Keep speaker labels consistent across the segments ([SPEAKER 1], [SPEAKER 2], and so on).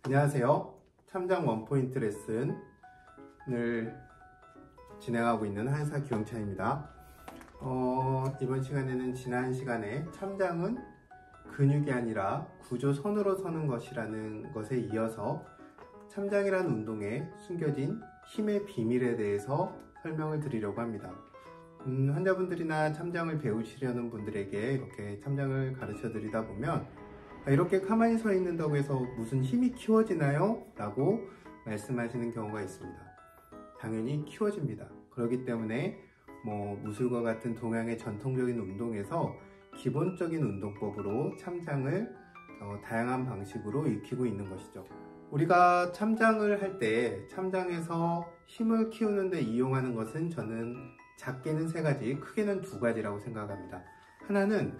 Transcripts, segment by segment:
[SPEAKER 1] 안녕하세요. 참장 원포인트 레슨을 진행하고 있는 한사 기용찬입니다. 이번 시간에는 지난 시간에 참장은 근육이 아니라 구조선으로 서는 것이라는 것에 이어서 참장이라는 운동에 숨겨진 힘의 비밀에 대해서 설명을 드리려고 합니다. 환자분들이나 참장을 배우시려는 분들에게 이렇게 참장을 가르쳐 드리다 보면 이렇게 가만히 서 있는다고 해서 무슨 힘이 키워지나요? 라고 말씀하시는 경우가 있습니다. 당연히 키워집니다. 그렇기 때문에 무술과 같은 동양의 전통적인 운동에서 기본적인 운동법으로 참장을 다양한 방식으로 익히고 있는 것이죠. 우리가 참장을 할 때 참장에서 힘을 키우는 데 이용하는 것은 저는 작게는 3가지, 크게는 2가지라고 생각합니다. 하나는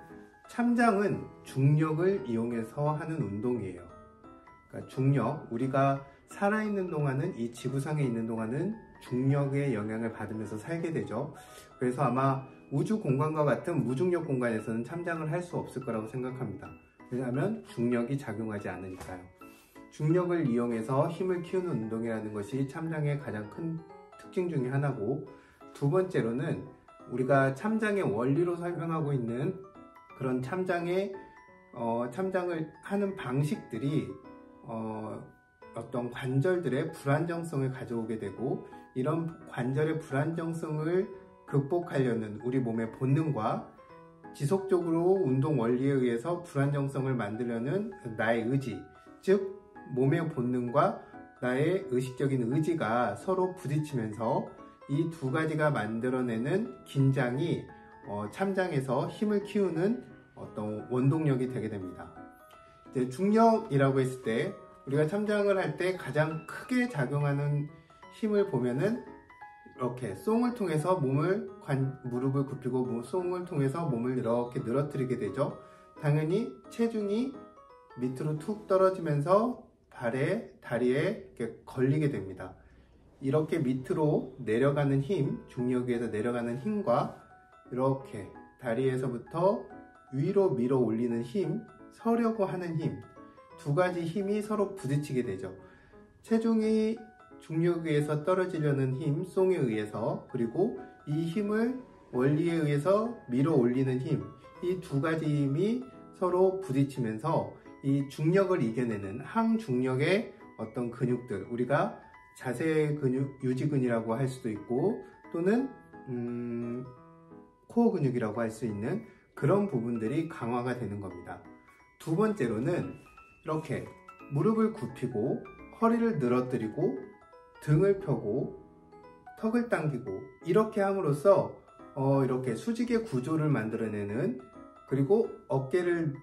[SPEAKER 1] 참장은 중력을 이용해서 하는 운동이에요. 그러니까 중력, 우리가 살아있는 동안은, 이 지구상에 있는 동안은 중력의 영향을 받으면서 살게 되죠. 그래서 아마 우주 공간과 같은 무중력 공간에서는 참장을 할 수 없을 거라고 생각합니다. 왜냐하면 중력이 작용하지 않으니까요. 중력을 이용해서 힘을 키우는 운동이라는 것이 참장의 가장 큰 특징 중에 하나고, 2번째로는 우리가 참장의 원리로 설명하고 있는 그런 참장을 하는 방식들이 어떤 관절들의 불안정성을 가져오게 되고, 이런 관절의 불안정성을 극복하려는 우리 몸의 본능과 지속적으로 운동 원리에 의해서 불안정성을 만들려는 나의 의지, 즉 몸의 본능과 나의 의식적인 의지가 서로 부딪히면서 이 2가지가 만들어내는 긴장이 참장에서 힘을 키우는 어떤 원동력이 되게 됩니다. 이제 중력이라고 했을 때 우리가 참장을 할 때 가장 크게 작용하는 힘을 보면은 이렇게 송을 통해서 무릎을 굽히고 송을 통해서 몸을 이렇게 늘어뜨리게 되죠. 당연히 체중이 밑으로 툭 떨어지면서 다리에 이렇게 걸리게 됩니다. 이렇게 밑으로 내려가는 힘, 중력에 의해서 내려가는 힘과 이렇게 다리에서부터 위로 밀어 올리는 힘, 서려고 하는 힘, 2가지 힘이 서로 부딪히게 되죠. 체중이 중력에 의해서 떨어지려는 힘, 송에 의해서, 그리고 이 힘을 원리에 의해서 밀어 올리는 힘, 이 2가지 힘이 서로 부딪히면서 이 중력을 이겨내는 항중력의 어떤 근육들, 우리가 자세 근육, 유지근이라고 할 수도 있고, 또는 코어 근육이라고 할 수 있는 그런 부분들이 강화가 되는 겁니다. 2번째로는 이렇게 무릎을 굽히고 허리를 늘어뜨리고 등을 펴고 턱을 당기고 이렇게 함으로써 이렇게 수직의 구조를 만들어내는, 그리고 어깨를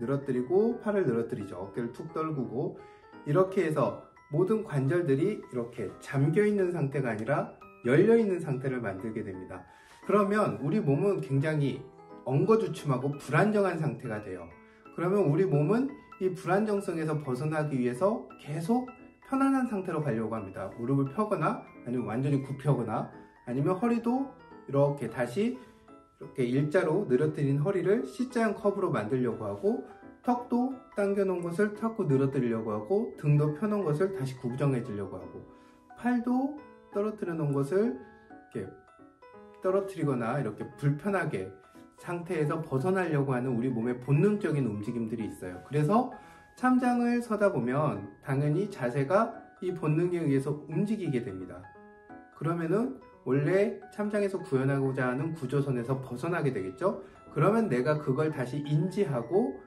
[SPEAKER 1] 늘어뜨리고 팔을 늘어뜨리죠. 어깨를 툭 떨구고 이렇게 해서 모든 관절들이 이렇게 잠겨있는 상태가 아니라 열려있는 상태를 만들게 됩니다. 그러면 우리 몸은 굉장히 엉거주춤하고 불안정한 상태가 돼요. 그러면 우리 몸은 이 불안정성에서 벗어나기 위해서 계속 편안한 상태로 가려고 합니다. 무릎을 펴거나 아니면 완전히 굽혀거나 아니면 허리도 이렇게 다시 이렇게 일자로 늘어뜨린 허리를 C자형 커브로 만들려고 하고, 턱도 당겨놓은 것을 자꾸 늘어뜨리려고 하고, 등도 펴놓은 것을 다시 구부정해지려고 하고, 팔도 떨어뜨려 놓은 것을 이렇게 떨어뜨리거나 이렇게 불편하게 상태에서 벗어나려고 하는 우리 몸의 본능적인 움직임들이 있어요. 그래서 참장을 서다 보면 당연히 자세가 이 본능에 의해서 움직이게 됩니다. 그러면은 원래 참장에서 구현하고자 하는 구조선에서 벗어나게 되겠죠? 그러면 내가 그걸 다시 인지하고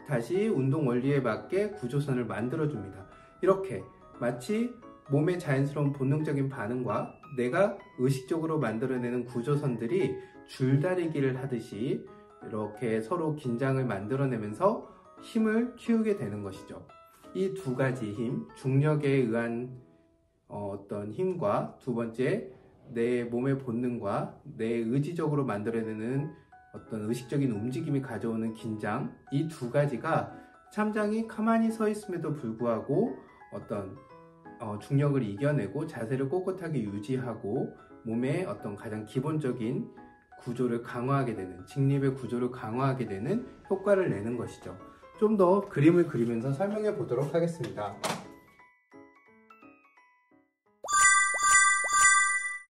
[SPEAKER 1] 다시 운동 원리에 맞게 구조선을 만들어줍니다. 이렇게 마치 몸의 자연스러운 본능적인 반응과 내가 의식적으로 만들어내는 구조선들이 줄다리기를 하듯이 이렇게 서로 긴장을 만들어내면서 힘을 키우게 되는 것이죠. 이 2가지 힘, 중력에 의한 어떤 힘과 2번째 내 몸의 본능과 내 의지적으로 만들어내는 어떤 의식적인 움직임이 가져오는 긴장, 이 2가지가 참장이 가만히 서 있음에도 불구하고 어떤 중력을 이겨내고 자세를 꼿꼿하게 유지하고 몸의 어떤 가장 기본적인 구조를 강화하게 되는, 직립의 구조를 강화하게 되는 효과를 내는 것이죠. 좀 더 그림을 그리면서 설명해 보도록 하겠습니다.